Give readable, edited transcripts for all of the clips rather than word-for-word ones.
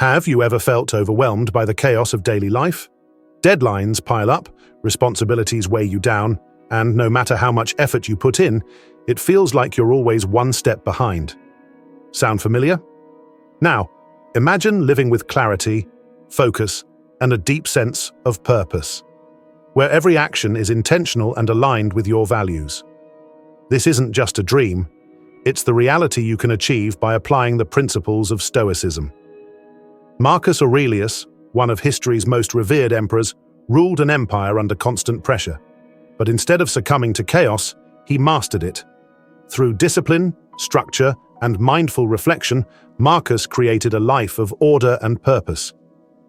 Have you ever felt overwhelmed by the chaos of daily life? Deadlines pile up, responsibilities weigh you down, and no matter how much effort you put in, it feels like you're always one step behind. Sound familiar? Now, imagine living with clarity, focus, and a deep sense of purpose, where every action is intentional and aligned with your values. This isn't just a dream, it's the reality you can achieve by applying the principles of Stoicism. Marcus Aurelius, one of history's most revered emperors, ruled an empire under constant pressure. But instead of succumbing to chaos, he mastered it. Through discipline, structure, and mindful reflection, Marcus created a life of order and purpose.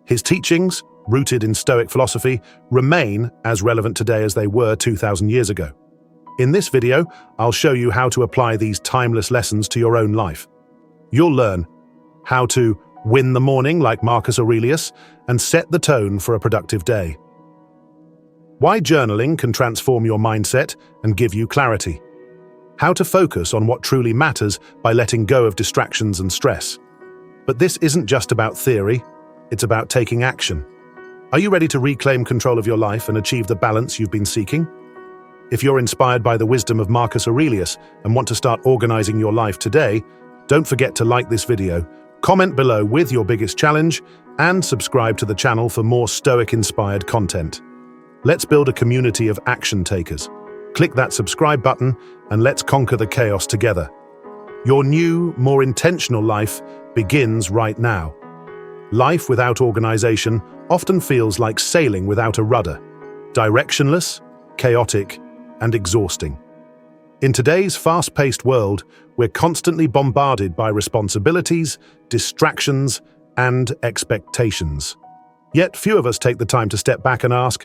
His teachings, rooted in Stoic philosophy, remain as relevant today as they were 2,000 years ago. In this video, I'll show you how to apply these timeless lessons to your own life. You'll learn how to win the morning like Marcus Aurelius and set the tone for a productive day. Why journaling can transform your mindset and give you clarity. How to focus on what truly matters by letting go of distractions and stress. But this isn't just about theory, it's about taking action. Are you ready to reclaim control of your life and achieve the balance you've been seeking? If you're inspired by the wisdom of Marcus Aurelius and want to start organizing your life today, don't forget to like this video, comment below with your biggest challenge, and subscribe to the channel for more Stoic-inspired content. Let's build a community of action takers. Click that subscribe button and let's conquer the chaos together. Your new, more intentional life begins right now. Life without organization often feels like sailing without a rudder, directionless, chaotic, and exhausting. In today's fast-paced world, we're constantly bombarded by responsibilities, distractions, and expectations. Yet few of us take the time to step back and ask,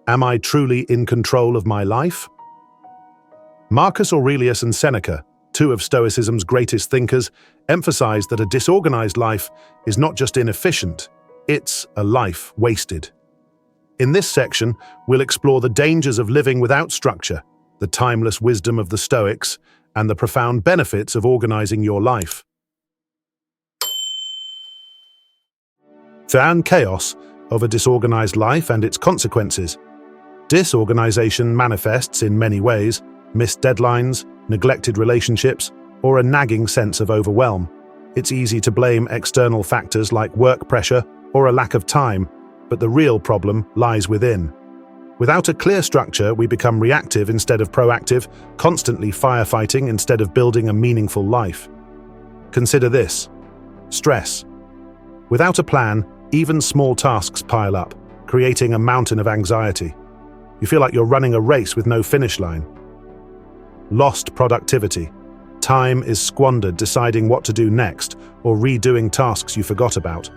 am I truly in control of my life? Marcus Aurelius and Seneca, two of Stoicism's greatest thinkers, emphasized that a disorganized life is not just inefficient, it's a life wasted. In this section, we'll explore the dangers of living without structure, the timeless wisdom of the Stoics, and the profound benefits of organizing your life. The chaos of a disorganized life and its consequences. Disorganization manifests in many ways: missed deadlines, neglected relationships, or a nagging sense of overwhelm. It's easy to blame external factors like work pressure or a lack of time, but the real problem lies within. Without a clear structure, we become reactive instead of proactive, constantly firefighting instead of building a meaningful life. Consider this: stress. Without a plan, even small tasks pile up, creating a mountain of anxiety. You feel like you're running a race with no finish line. Lost productivity. Time is squandered deciding what to do next or redoing tasks you forgot about.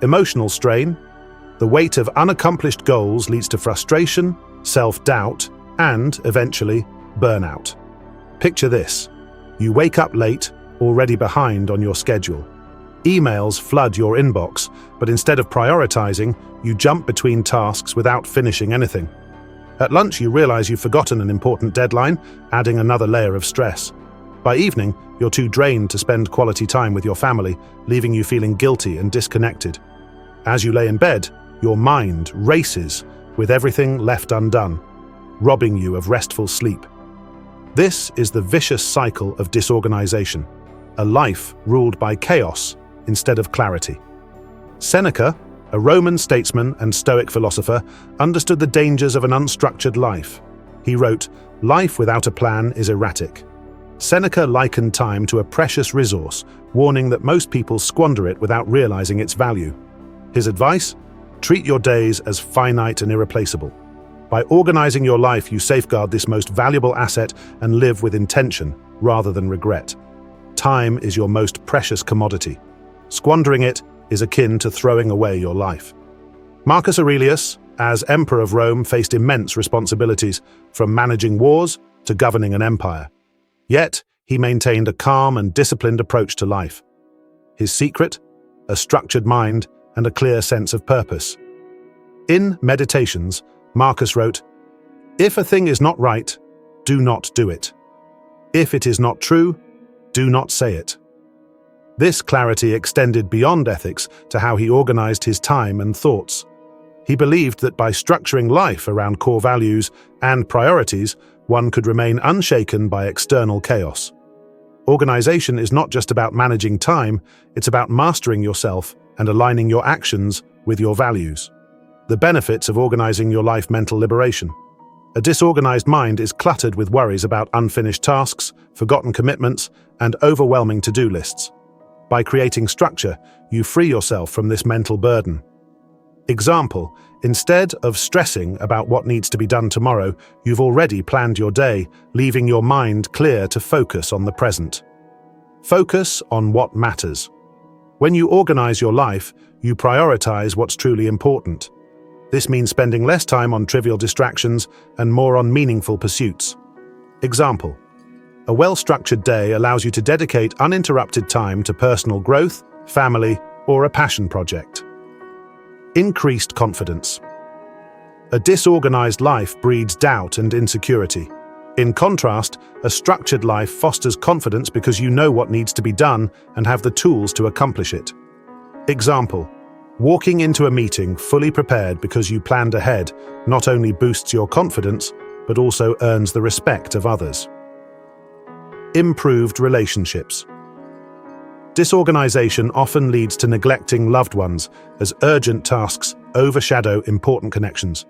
Emotional strain. The weight of unaccomplished goals leads to frustration, self-doubt, and, eventually, burnout. Picture this: you wake up late, already behind on your schedule. Emails flood your inbox, but instead of prioritizing, you jump between tasks without finishing anything. At lunch, you realize you've forgotten an important deadline, adding another layer of stress. By evening, you're too drained to spend quality time with your family, leaving you feeling guilty and disconnected. As you lay in bed, your mind races with everything left undone, robbing you of restful sleep. This is the vicious cycle of disorganization, a life ruled by chaos instead of clarity. Seneca, a Roman statesman and Stoic philosopher, understood the dangers of an unstructured life. He wrote, "Life without a plan is erratic." Seneca likened time to a precious resource, warning that most people squander it without realizing its value. His advice? Treat your days as finite and irreplaceable. By organizing your life, you safeguard this most valuable asset and live with intention rather than regret. Time is your most precious commodity. Squandering it is akin to throwing away your life. Marcus Aurelius, as Emperor of Rome, faced immense responsibilities, from managing wars to governing an empire. Yet, he maintained a calm and disciplined approach to life. His secret? A structured mind and a clear sense of purpose. In Meditations, Marcus wrote, "If a thing is not right, do not do it. If it is not true, do not say it." This clarity extended beyond ethics to how he organized his time and thoughts. He believed that by structuring life around core values and priorities, one could remain unshaken by external chaos. Organization is not just about managing time, it's about mastering yourself and aligning your actions with your values. The benefits of organizing your life: mental liberation. A disorganized mind is cluttered with worries about unfinished tasks, forgotten commitments, and overwhelming to-do lists. By creating structure, you free yourself from this mental burden. Example: instead of stressing about what needs to be done tomorrow, you've already planned your day, leaving your mind clear to focus on the present. Focus on what matters. When you organize your life, you prioritize what's truly important. This means spending less time on trivial distractions and more on meaningful pursuits. Example: a well-structured day allows you to dedicate uninterrupted time to personal growth, family, or a passion project. Increased confidence. A disorganized life breeds doubt and insecurity. In contrast, a structured life fosters confidence because you know what needs to be done and have the tools to accomplish it. Example: walking into a meeting fully prepared because you planned ahead not only boosts your confidence, but also earns the respect of others. Improved relationships. Disorganization often leads to neglecting loved ones as urgent tasks overshadow important connections.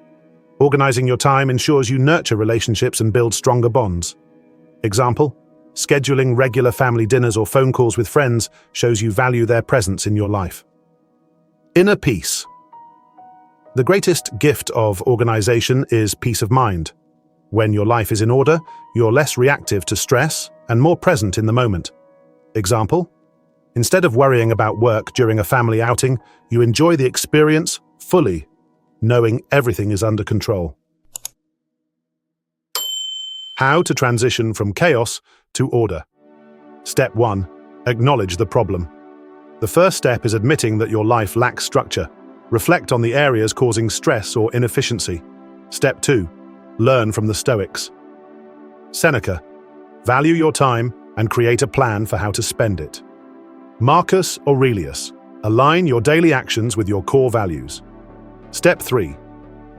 Organizing your time ensures you nurture relationships and build stronger bonds. Example: scheduling regular family dinners or phone calls with friends shows you value their presence in your life. Inner peace. The greatest gift of organization is peace of mind. When your life is in order, you're less reactive to stress and more present in the moment. Example: instead of worrying about work during a family outing, you enjoy the experience fully, knowing everything is under control. How to transition from chaos to order. Step 1. Acknowledge the problem. The first step is admitting that your life lacks structure. Reflect on the areas causing stress or inefficiency. Step 2. Learn from the Stoics. Seneca: value your time and create a plan for how to spend it. Marcus Aurelius: align your daily actions with your core values. Step 3.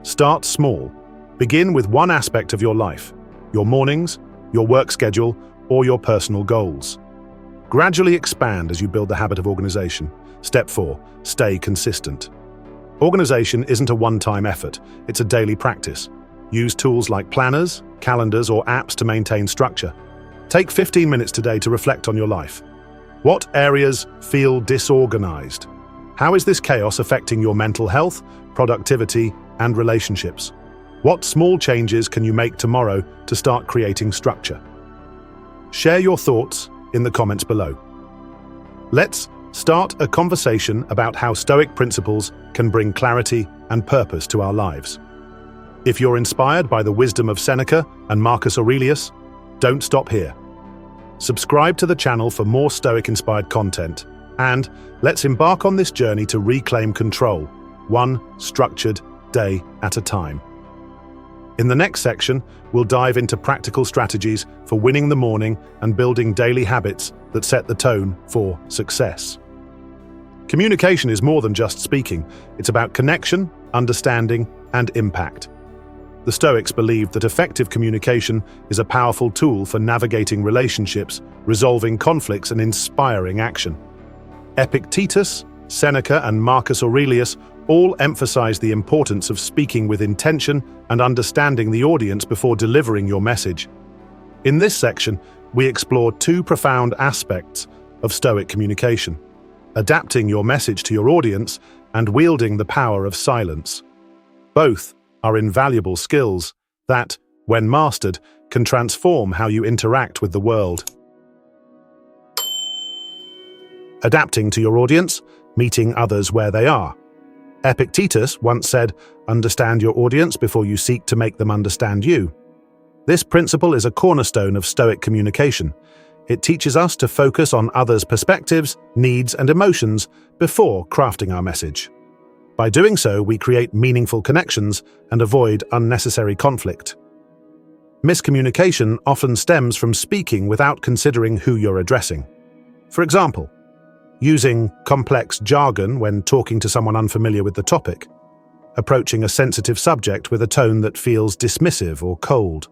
Start small. Begin with one aspect of your life: your mornings, your work schedule, or your personal goals. Gradually expand as you build the habit of organization. Step 4. Stay consistent. Organization isn't a one-time effort, it's a daily practice. Use tools like planners, calendars, or apps to maintain structure. Take 15 minutes today to reflect on your life. What areas feel disorganized? How is this chaos affecting your mental health, productivity, and relationships? What small changes can you make tomorrow to start creating structure? Share your thoughts in the comments below. Let's start a conversation about how Stoic principles can bring clarity and purpose to our lives. If you're inspired by the wisdom of Seneca and Marcus Aurelius, don't stop here. Subscribe to the channel for more Stoic-inspired content, and let's embark on this journey to reclaim control, one structured day at a time. In the next section, we'll dive into practical strategies for winning the morning and building daily habits that set the tone for success. Communication is more than just speaking. It's about connection, understanding, and impact. The Stoics believed that effective communication is a powerful tool for navigating relationships, resolving conflicts, and inspiring action. Epictetus, Seneca, and Marcus Aurelius all emphasize the importance of speaking with intention and understanding the audience before delivering your message. In this section, we explore two profound aspects of Stoic communication: adapting your message to your audience and wielding the power of silence. Both are invaluable skills that, when mastered, can transform how you interact with the world. Adapting to your audience, meeting others where they are. Epictetus once said, "Understand your audience before you seek to make them understand you." This principle is a cornerstone of Stoic communication. It teaches us to focus on others' perspectives, needs, and emotions before crafting our message. By doing so, we create meaningful connections and avoid unnecessary conflict. Miscommunication often stems from speaking without considering who you're addressing. For example, using complex jargon when talking to someone unfamiliar with the topic, approaching a sensitive subject with a tone that feels dismissive or cold,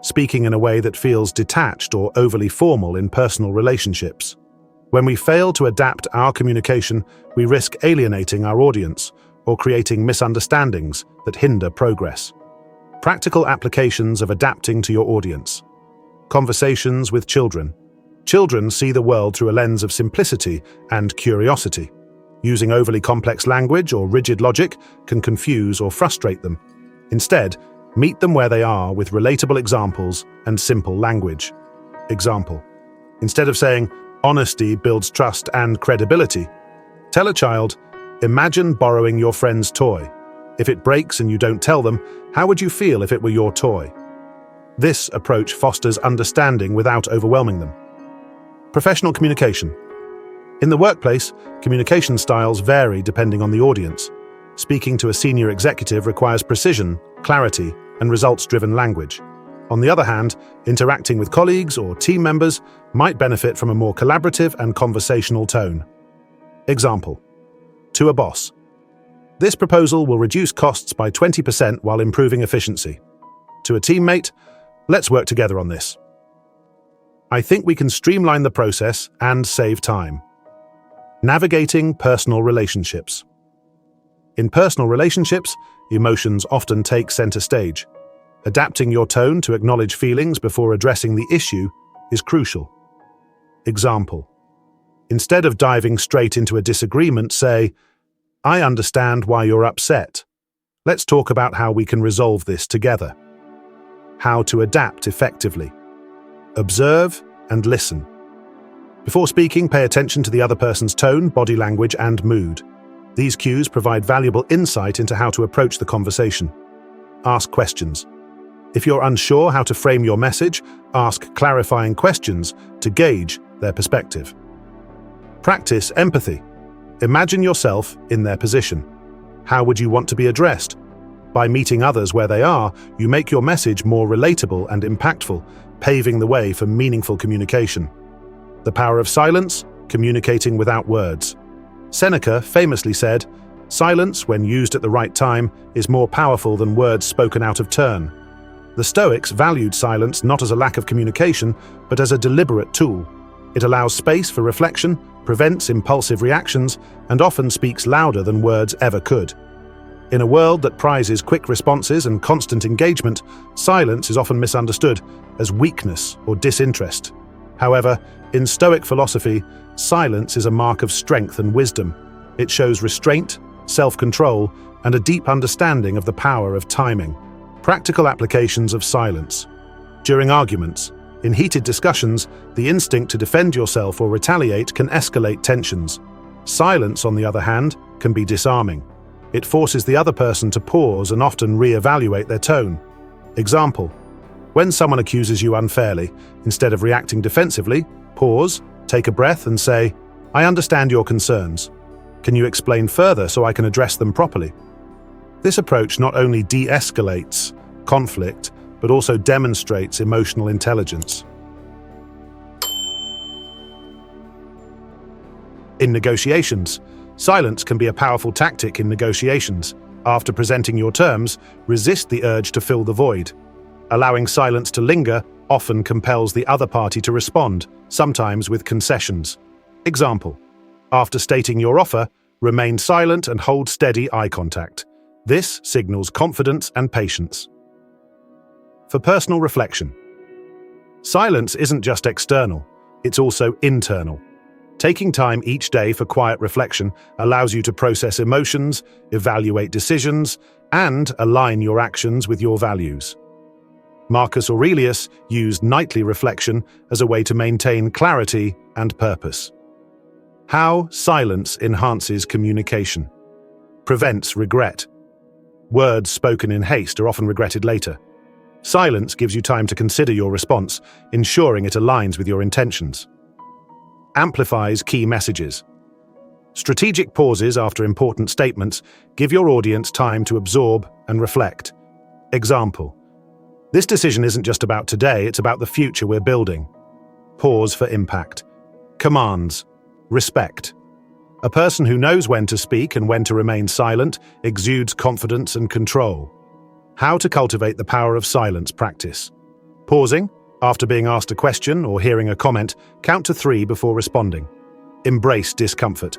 speaking in a way that feels detached or overly formal in personal relationships. When we fail to adapt our communication, we risk alienating our audience or creating misunderstandings that hinder progress. Practical applications of adapting to your audience. Conversations with children. Children see the world through a lens of simplicity and curiosity. Using overly complex language or rigid logic can confuse or frustrate them. Instead, meet them where they are with relatable examples and simple language. Example: instead of saying, "Honesty builds trust and credibility," tell a child, "Imagine borrowing your friend's toy. If it breaks and you don't tell them, how would you feel if it were your toy?" This approach fosters understanding without overwhelming them. Professional communication. In the workplace, communication styles vary depending on the audience. Speaking to a senior executive requires precision, clarity, and results-driven language. On the other hand, interacting with colleagues or team members might benefit from a more collaborative and conversational tone. Example: to a boss, "This proposal will reduce costs by 20% while improving efficiency." To a teammate, "Let's work together on this. I think we can streamline the process and save time." Navigating personal relationships. In personal relationships, emotions often take center stage. Adapting your tone to acknowledge feelings before addressing the issue is crucial. Example: instead of diving straight into a disagreement, say, "I understand why you're upset. Let's talk about how we can resolve this together." How to adapt effectively. Observe and listen. Before speaking, pay attention to the other person's tone, body language, and mood. These cues provide valuable insight into how to approach the conversation. Ask questions. If you're unsure how to frame your message, ask clarifying questions to gauge their perspective. Practice empathy. Imagine yourself in their position. How would you want to be addressed? By meeting others where they are, you make your message more relatable and impactful, paving the way for meaningful communication. The power of silence, communicating without words. Seneca famously said, "Silence, when used at the right time, is more powerful than words spoken out of turn." The Stoics valued silence not as a lack of communication, but as a deliberate tool. It allows space for reflection, prevents impulsive reactions, and often speaks louder than words ever could. In a world that prizes quick responses and constant engagement, silence is often misunderstood as weakness or disinterest. However, in Stoic philosophy, silence is a mark of strength and wisdom. It shows restraint, self-control, and a deep understanding of the power of timing. Practical applications of silence. During arguments, in heated discussions, the instinct to defend yourself or retaliate can escalate tensions. Silence, on the other hand, can be disarming. It forces the other person to pause and often re-evaluate their tone. Example: when someone accuses you unfairly, instead of reacting defensively, pause, take a breath and say, "I understand your concerns. Can you explain further so I can address them properly?" This approach not only de-escalates conflict, but also demonstrates emotional intelligence. In negotiations, silence can be a powerful tactic in negotiations. After presenting your terms, resist the urge to fill the void. Allowing silence to linger often compels the other party to respond, sometimes with concessions. Example: after stating your offer, remain silent and hold steady eye contact. This signals confidence and patience. For personal reflection. Silence isn't just external, it's also internal. Taking time each day for quiet reflection allows you to process emotions, evaluate decisions, and align your actions with your values. Marcus Aurelius used nightly reflection as a way to maintain clarity and purpose. How silence enhances communication. Prevents regret. Words spoken in haste are often regretted later. Silence gives you time to consider your response, ensuring it aligns with your intentions. Amplifies key messages. Strategic pauses after important statements give your audience time to absorb and reflect. Example: this decision isn't just about today, it's about the future we're building. Pause for impact. Commands. Respect. A person who knows when to speak and when to remain silent exudes confidence and control. How to cultivate the power of silence practice. Pausing. After being asked a question or hearing a comment, count to 3 before responding. Embrace discomfort.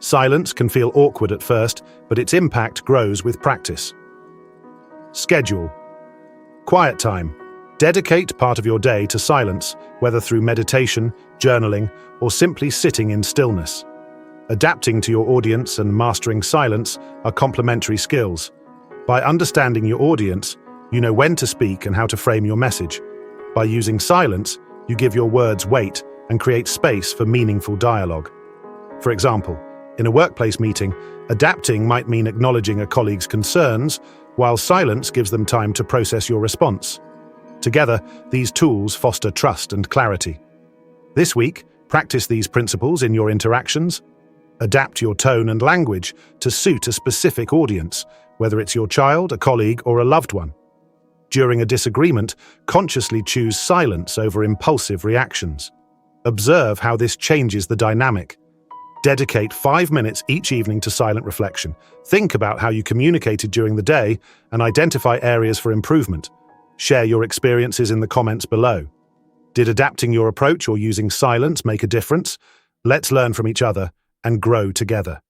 Silence can feel awkward at first, but its impact grows with practice. Schedule. Quiet time. Dedicate part of your day to silence, whether through meditation, journaling, or simply sitting in stillness. Adapting to your audience and mastering silence are complementary skills. By understanding your audience, you know when to speak and how to frame your message. By using silence, you give your words weight and create space for meaningful dialogue. For example, in a workplace meeting, adapting might mean acknowledging a colleague's concerns, while silence gives them time to process your response. Together, these tools foster trust and clarity. This week, practice these principles in your interactions. Adapt your tone and language to suit a specific audience, whether it's your child, a colleague, or a loved one. During a disagreement, consciously choose silence over impulsive reactions. Observe how this changes the dynamic. Dedicate 5 minutes each evening to silent reflection. Think about how you communicated during the day and identify areas for improvement. Share your experiences in the comments below. Did adapting your approach or using silence make a difference? Let's learn from each other and grow together.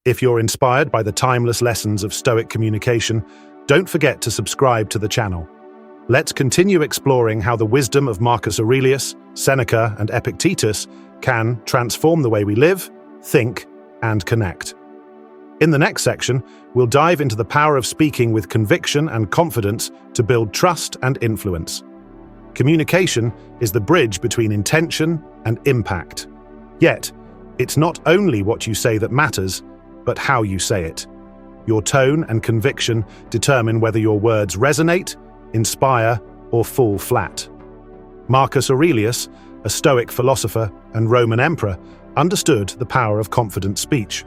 If you're inspired by the timeless lessons of Stoic communication, don't forget to subscribe to the channel. Let's continue exploring how the wisdom of Marcus Aurelius, Seneca, and Epictetus can transform the way we live, think, and connect. In the next section, we'll dive into the power of speaking with conviction and confidence to build trust and influence. Communication is the bridge between intention and impact. Yet, it's not only what you say that matters, but how you say it. Your tone and conviction determine whether your words resonate, inspire, or fall flat. Marcus Aurelius, a Stoic philosopher and Roman emperor, understood the power of confident speech.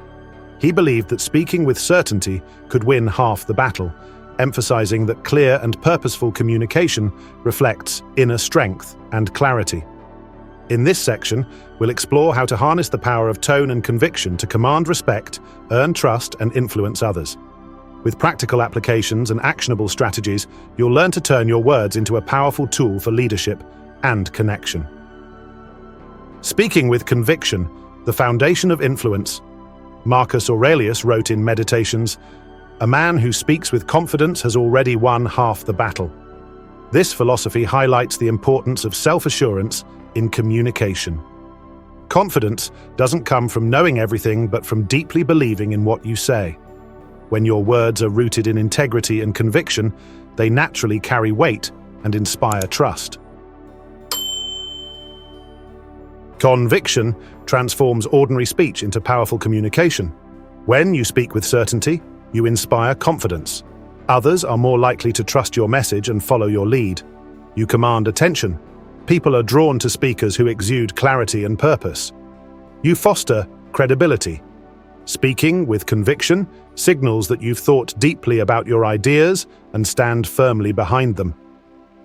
He believed that speaking with certainty could win half the battle, emphasizing that clear and purposeful communication reflects inner strength and clarity. In this section, we'll explore how to harness the power of tone and conviction to command respect, earn trust, and influence others. With practical applications and actionable strategies, you'll learn to turn your words into a powerful tool for leadership and connection. Speaking with conviction, the foundation of influence. Marcus Aurelius wrote in Meditations, "A man who speaks with confidence has already won half the battle." This philosophy highlights the importance of self-assurance in communication. Confidence doesn't come from knowing everything, but from deeply believing in what you say. When your words are rooted in integrity and conviction, they naturally carry weight and inspire trust. Conviction transforms ordinary speech into powerful communication. When you speak with certainty, you inspire confidence. Others are more likely to trust your message and follow your lead. You command attention. People are drawn to speakers who exude clarity and purpose. You foster credibility. Speaking with conviction signals that you've thought deeply about your ideas and stand firmly behind them.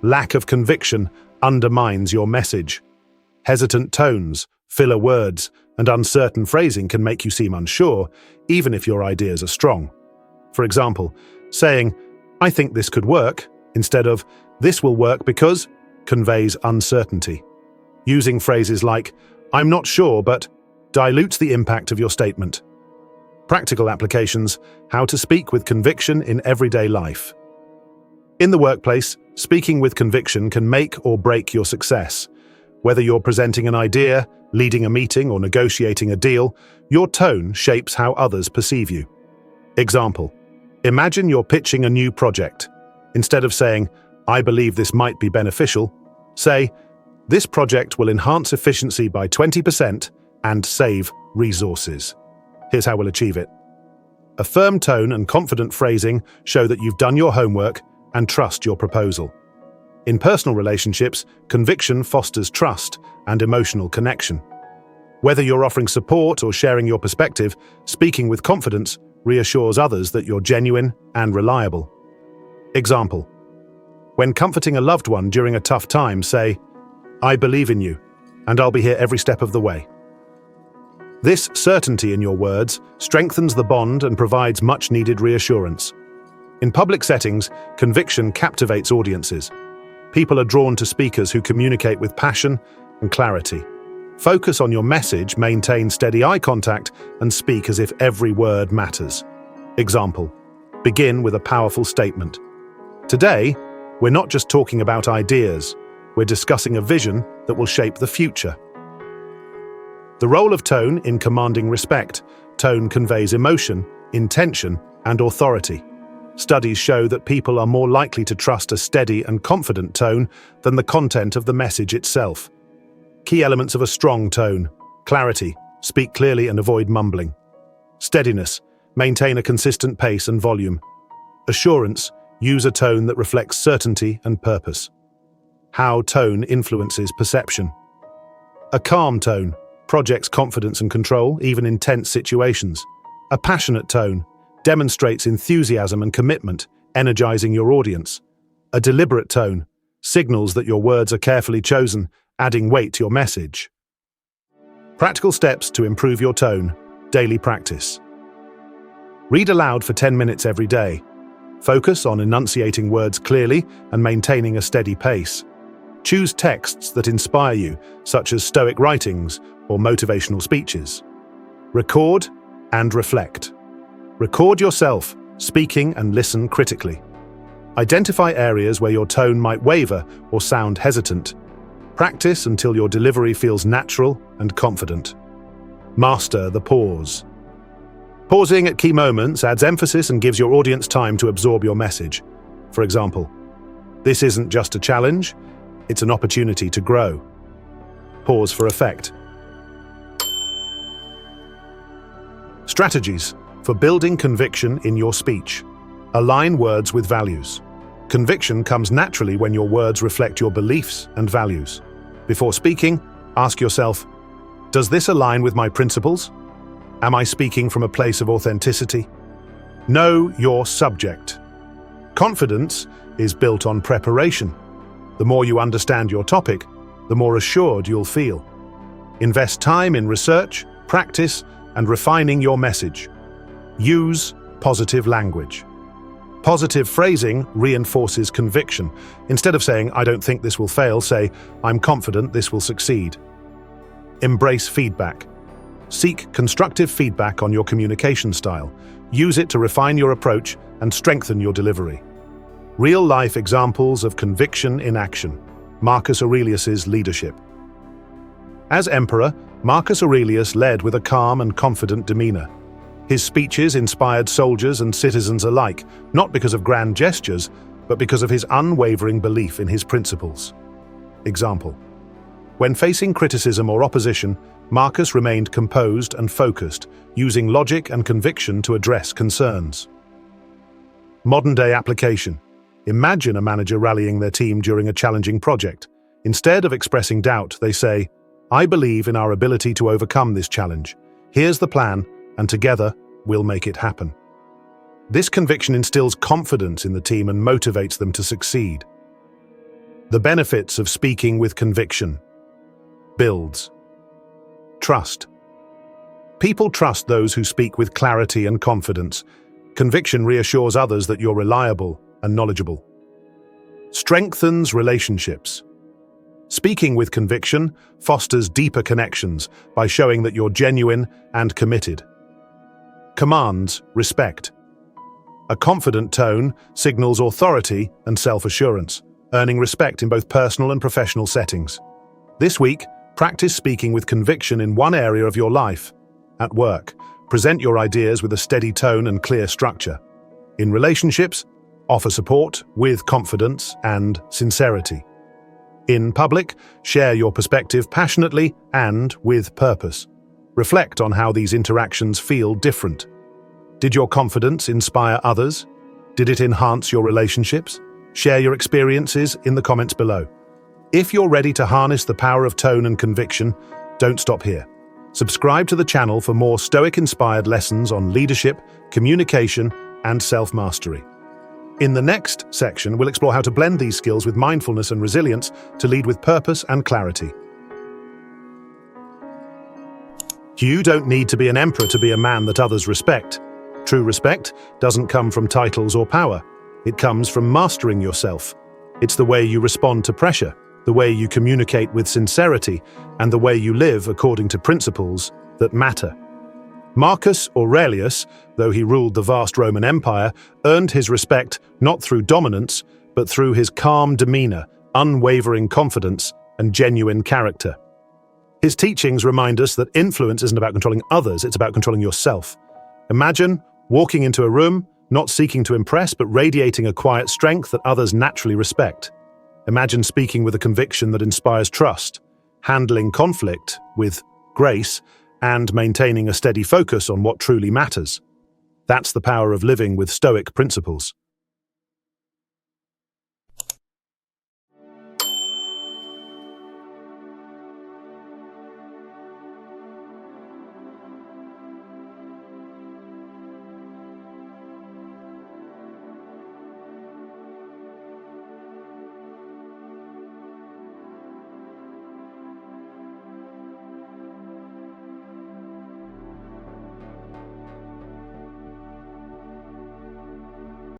Lack of conviction undermines your message. Hesitant tones, filler words, and uncertain phrasing can make you seem unsure, even if your ideas are strong. For example, saying, "I think this could work," instead of, "This will work because," conveys uncertainty. Using phrases like, "I'm not sure, but," dilutes the impact of your statement. Practical applications: how to speak with conviction in everyday life. In the workplace, speaking with conviction can make or break your success. Whether you're presenting an idea, leading a meeting, or negotiating a deal, your tone shapes how others perceive you. Example: imagine you're pitching a new project. Instead of saying, "I believe this might be beneficial," say, "This project will enhance efficiency by 20% and save resources. Here's how we'll achieve it." A firm tone and confident phrasing show that you've done your homework and trust your proposal. In personal relationships, conviction fosters trust and emotional connection. Whether you're offering support or sharing your perspective, speaking with confidence reassures others that you're genuine and reliable. Example: when comforting a loved one during a tough time, say, "I believe in you, and I'll be here every step of the way." This certainty in your words strengthens the bond and provides much-needed reassurance. In public settings, conviction captivates audiences. People are drawn to speakers who communicate with passion and clarity. Focus on your message, maintain steady eye contact, and speak as if every word matters. Example: begin with a powerful statement. Today, we're not just talking about ideas, we're discussing a vision that will shape the future. The role of tone in commanding respect. Tone conveys emotion, intention, and authority. Studies show that people are more likely to trust a steady and confident tone than the content of the message itself. Key elements of a strong tone: clarity, speak clearly and avoid mumbling. Steadiness, maintain a consistent pace and volume. Assurance, use a tone that reflects certainty and purpose. How tone influences perception. A calm tone projects confidence and control, even in tense situations. A passionate tone demonstrates enthusiasm and commitment, energizing your audience. A deliberate tone signals that your words are carefully chosen, adding weight to your message. Practical steps to improve your tone. Daily practice. Read aloud for 10 minutes every day. Focus on enunciating words clearly and maintaining a steady pace. Choose texts that inspire you, such as Stoic writings or motivational speeches. Record and reflect. Record yourself, speaking, and listen critically. Identify areas where your tone might waver or sound hesitant. Practice until your delivery feels natural and confident. Master the pause. Pausing at key moments adds emphasis and gives your audience time to absorb your message. For example, this isn't just a challenge, it's an opportunity to grow. Pause for effect. Strategies for building conviction in your speech. Align words with values. Conviction comes naturally when your words reflect your beliefs and values. Before speaking, ask yourself, does this align with my principles? Am I speaking from a place of authenticity? Know your subject. Confidence is built on preparation. The more you understand your topic, the more assured you'll feel. Invest time in research, practice, and refining your message. Use positive language. Positive phrasing reinforces conviction. Instead of saying, "I don't think this will fail," say, "I'm confident this will succeed." Embrace feedback. Seek constructive feedback on your communication style. Use it to refine your approach and strengthen your delivery. Real-life examples of conviction in action. Marcus Aurelius's leadership. As emperor, Marcus Aurelius led with a calm and confident demeanor. His speeches inspired soldiers and citizens alike, not because of grand gestures, but because of his unwavering belief in his principles. Example: when facing criticism or opposition, Marcus remained composed and focused, using logic and conviction to address concerns. Modern-day application. Imagine a manager rallying their team during a challenging project. Instead of expressing doubt, they say, "I believe in our ability to overcome this challenge. Here's the plan, and together, we'll make it happen." This conviction instills confidence in the team and motivates them to succeed. The benefits of speaking with conviction. Builds trust. People trust those who speak with clarity and confidence. Conviction reassures others that you're reliable and knowledgeable. Strengthens relationships. Speaking with conviction fosters deeper connections by showing that you're genuine and committed. Commands respect. A confident tone signals authority and self-assurance, earning respect in both personal and professional settings. This week, practice speaking with conviction in one area of your life. At work, present your ideas with a steady tone and clear structure. In relationships, offer support with confidence and sincerity. In public, share your perspective passionately and with purpose. Reflect on how these interactions feel different. Did your confidence inspire others? Did it enhance your relationships? Share your experiences in the comments below. If you're ready to harness the power of tone and conviction, don't stop here. Subscribe to the channel for more Stoic-inspired lessons on leadership, communication, and self-mastery. In the next section, we'll explore how to blend these skills with mindfulness and resilience to lead with purpose and clarity. You don't need to be an emperor to be a man that others respect. True respect doesn't come from titles or power. It comes from mastering yourself. It's the way you respond to pressure, the way you communicate with sincerity, and the way you live according to principles that matter. Marcus Aurelius, though he ruled the vast Roman Empire, earned his respect not through dominance, but through his calm demeanor, unwavering confidence, and genuine character. His teachings remind us that influence isn't about controlling others, it's about controlling yourself. Imagine walking into a room, not seeking to impress, but radiating a quiet strength that others naturally respect. Imagine speaking with a conviction that inspires trust, handling conflict with grace, and maintaining a steady focus on what truly matters. That's the power of living with Stoic principles.